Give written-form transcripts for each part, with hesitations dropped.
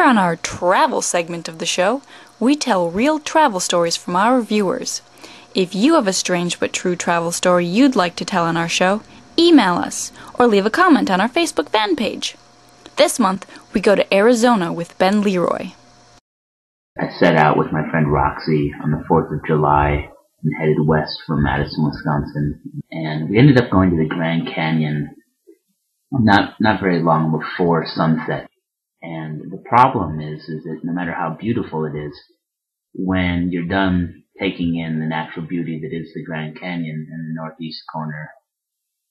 Here on our travel segment of the show, we tell real travel stories from our viewers. If you have a strange but true travel story you'd like to tell on our show, email us or leave a comment on our Facebook fan page. This month, we go to Arizona with Ben LeRoy. I set out with my friend Roxy on the 4th of July and headed west from Madison, Wisconsin. And we ended up going to the Grand Canyon not very long before sunset. And the problem is that no matter how beautiful it is, when you're done taking in the natural beauty that is the Grand Canyon in the northeast corner,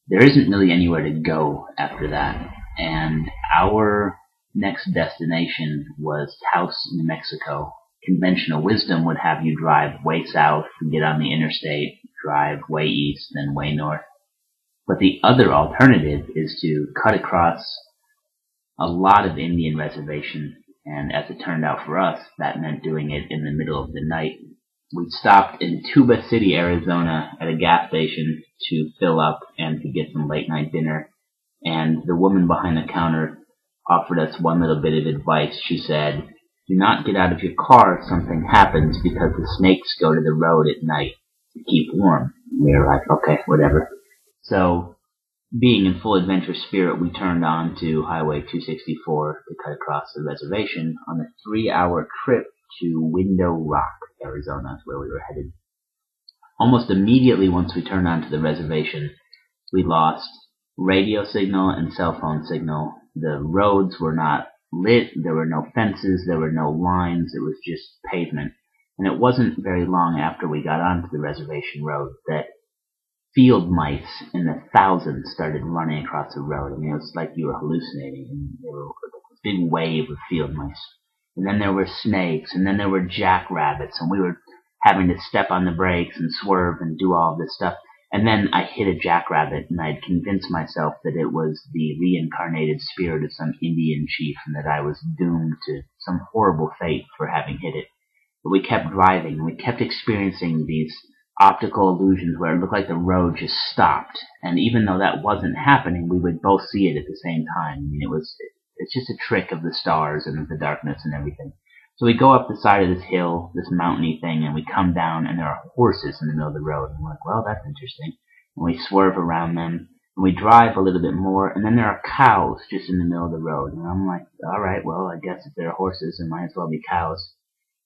there isn't really anywhere to go after that. And our next destination was Taos, New Mexico. Conventional wisdom would have you drive way south and get on the interstate, drive way east, then way north. But the other alternative is to cut across a lot of Indian reservation, and as it turned out for us, that meant doing it in the middle of the night. We stopped in Tuba City, Arizona at a gas station to fill up and to get some late night dinner, and the woman behind the counter offered us one little bit of advice. She said, "Do not get out of your car if something happens, because the snakes go to the road at night to keep warm." We were like, okay, whatever. So, being in full adventure spirit, we turned on to Highway 264 to cut across the reservation on a 3-hour trip to Window Rock, Arizona, where we were headed. Almost immediately once we turned onto the reservation, we lost radio signal and cell phone signal. The roads were not lit, there were no fences, there were no lines, it was just pavement. And it wasn't very long after we got onto the reservation road that field mice in the thousands started running across the road. I mean, it was like you were hallucinating. And there were a big wave of field mice. And then there were snakes, and then there were jackrabbits, and we were having to step on the brakes and swerve and do all of this stuff. And then I hit a jackrabbit, and I'd convinced myself that it was the reincarnated spirit of some Indian chief, and that I was doomed to some horrible fate for having hit it. But we kept driving, and we kept experiencing these optical illusions where it looked like the road just stopped. And even though that wasn't happening, we would both see it at the same time. I mean, it's just a trick of the stars and of the darkness and everything. So we go up the side of this hill, this mountainy thing, and we come down, and there are horses in the middle of the road. And we're like, well, that's interesting. And we swerve around them, and we drive a little bit more, and then there are cows just in the middle of the road. And I'm like, all right, well, I guess if there are horses, there might as well be cows.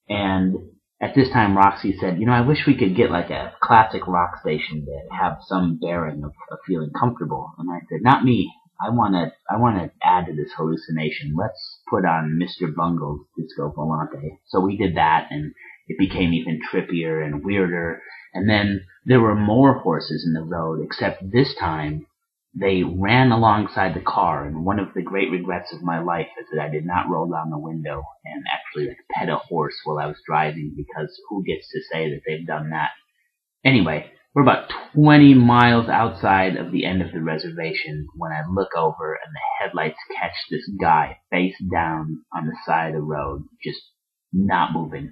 And at this time, Roxy said, I wish we could get like a classic rock station to have some bearing of feeling comfortable. And I said, not me. I want to add to this hallucination. Let's put on Mr. Bungle's Disco Volante. So we did that, and it became even trippier and weirder. And then there were more horses in the road, except this time they ran alongside the car. And one of the great regrets of my life is that I did not roll down the window and actually pet a horse while I was driving, because who gets to say that they've done that? Anyway, we're about 20 miles outside of the end of the reservation when I look over and the headlights catch this guy face down on the side of the road, just not moving.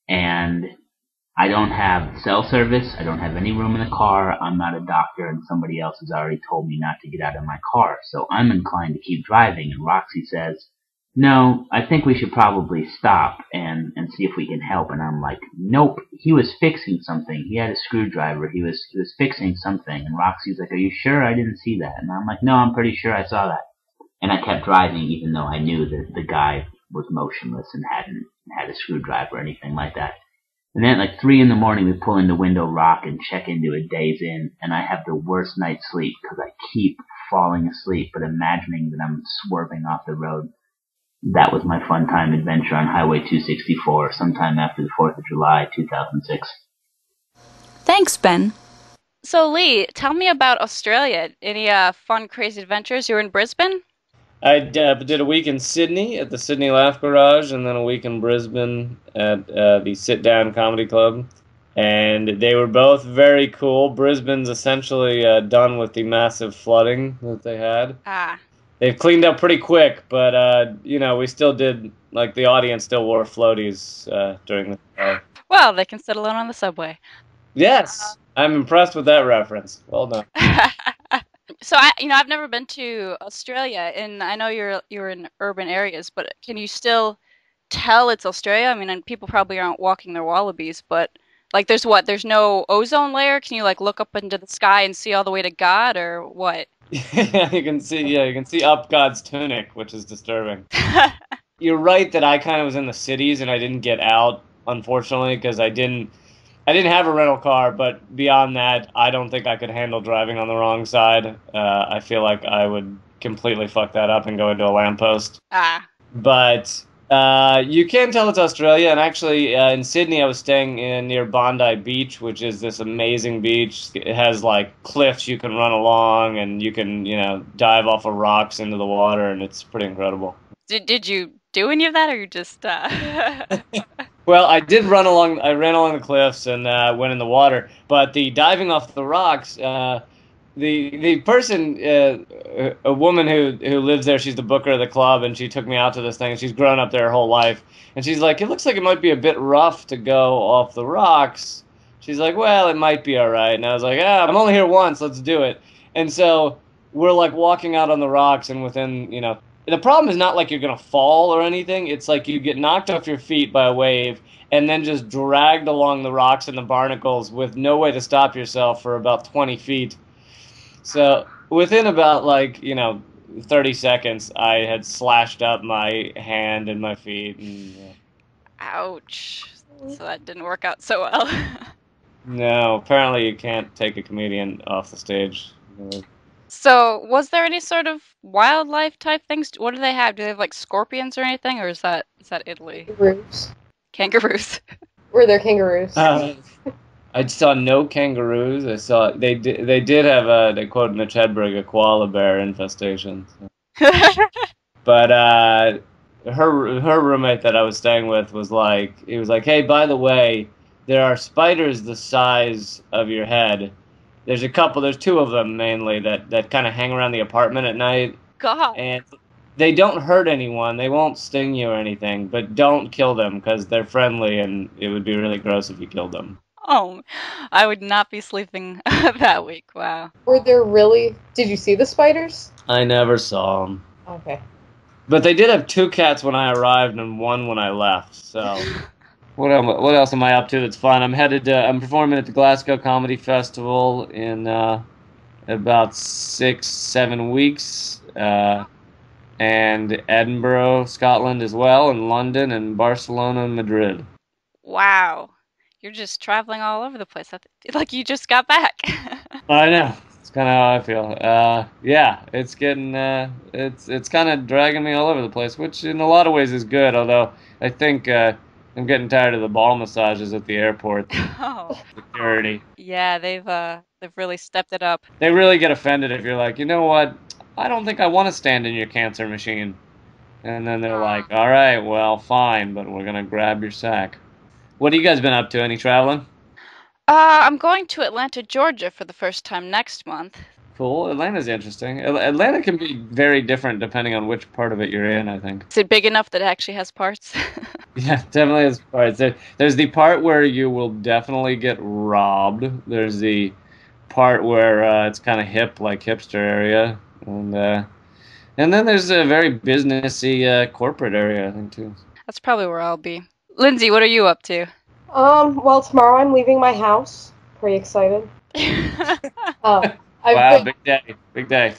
And I don't have cell service, I don't have any room in the car, I'm not a doctor, and somebody else has already told me not to get out of my car. So I'm inclined to keep driving, and Roxy says, no, I think we should probably stop and see if we can help. And I'm like, nope, he was fixing something. He had a screwdriver. He was fixing something. And Roxy's like, are you sure? I didn't see that. And I'm like, no, I'm pretty sure I saw that. And I kept driving even though I knew that the guy was motionless and hadn't had a screwdriver or anything like that. And then at like 3 in the morning, we pull into Window Rock and check into a Days Inn, and I have the worst night's sleep because I keep falling asleep but imagining that I'm swerving off the road. That was my fun time adventure on Highway 264 sometime after the 4th of July, 2006. Thanks, Ben. So, Lee, tell me about Australia. Any fun, crazy adventures? You were in Brisbane? I did a week in Sydney at the Sydney Laugh Garage, and then a week in Brisbane at the Sit Down Comedy Club. And they were both very cool. Brisbane's essentially done with the massive flooding that they had. They've cleaned up pretty quick, but, we still did, like, the audience still wore floaties during the show. Well, they can sit alone on the subway. Yes, I'm impressed with that reference. Well done. So, I've never been to Australia, and I know you're in urban areas, but can you still tell it's Australia? I mean, and people probably aren't walking their wallabies, but like, there's no ozone layer? Can you like look up into the sky and see all the way to God, or what? Yeah, you can see up God's tunic, which is disturbing. You're right that I kind of was in the cities and I didn't get out, unfortunately, because I didn't have a rental car, but beyond that, I don't think I could handle driving on the wrong side. I feel like I would completely fuck that up and go into a lamppost. Ah, But you can tell it's Australia, and actually in Sydney I was staying near Bondi Beach, which is this amazing beach. It has like cliffs you can run along, and you can, dive off of rocks into the water, and it's pretty incredible. did you do any of that, or you just Well, I did run along. I ran along the cliffs and went in the water. But the diving off the rocks, the person, a woman who lives there, she's the booker of the club, and she took me out to this thing. And she's grown up there her whole life, and she's like, "It looks like it might be a bit rough to go off the rocks." She's like, "Well, it might be all right." And I was like, I'm only here once. Let's do it." And so we're like walking out on the rocks, and within, the problem is not like you're going to fall or anything. It's like you get knocked off your feet by a wave and then just dragged along the rocks and the barnacles with no way to stop yourself for about 20 feet. So within about 30 seconds, I had slashed up my hand and my feet. And, ouch. So that didn't work out so well. no, apparently you can't take a comedian off the stage. So, was there any sort of wildlife type things? What do they have? Do they have like scorpions or anything, or is that Italy? Kangaroos. Kangaroos. Were there kangaroos? I saw no kangaroos. I saw they did have they quote Mitch Hedberg, a koala bear infestation. So. But her roommate that I was staying with was like, hey, by the way, there are spiders the size of your head. There's two of them mainly that kind of hang around the apartment at night. God. And they don't hurt anyone. They won't sting you or anything, but don't kill them because they're friendly and it would be really gross if you killed them. Oh, I would not be sleeping that week. Wow. Were there really... Did you see the spiders? I never saw them. Okay. But they did have 2 cats when I arrived and 1 when I left, so... What else am I up to that's fun? I'm performing at the Glasgow Comedy Festival in about 6-7 weeks, and Edinburgh, Scotland as well, and London, and Barcelona, and Madrid. Wow. You're just traveling all over the place. Like you just got back. I know. It's kind of how I feel. Yeah, it's getting, it's kind of dragging me all over the place, which in a lot of ways is good, although I think I'm getting tired of the ball massages at the airport. Oh. Security. Yeah, they've really stepped it up. They really get offended if you're like, you know what? I don't think I want to stand in your cancer machine. And then they're like, all right, well, fine, but we're going to grab your sack. What have you guys been up to? Any traveling? I'm going to Atlanta, Georgia for the first time next month. Cool. Atlanta's interesting. Atlanta can be very different depending on which part of it you're in, I think. Is it big enough that it actually has parts? Yeah, definitely has parts. There's the part where you will definitely get robbed. There's the part where it's kind of hip, like hipster area. And then there's a very businessy corporate area, I think, too. That's probably where I'll be. Lindsay, what are you up to? Well, tomorrow I'm leaving my house. Pretty excited. Wow, big day. Big day.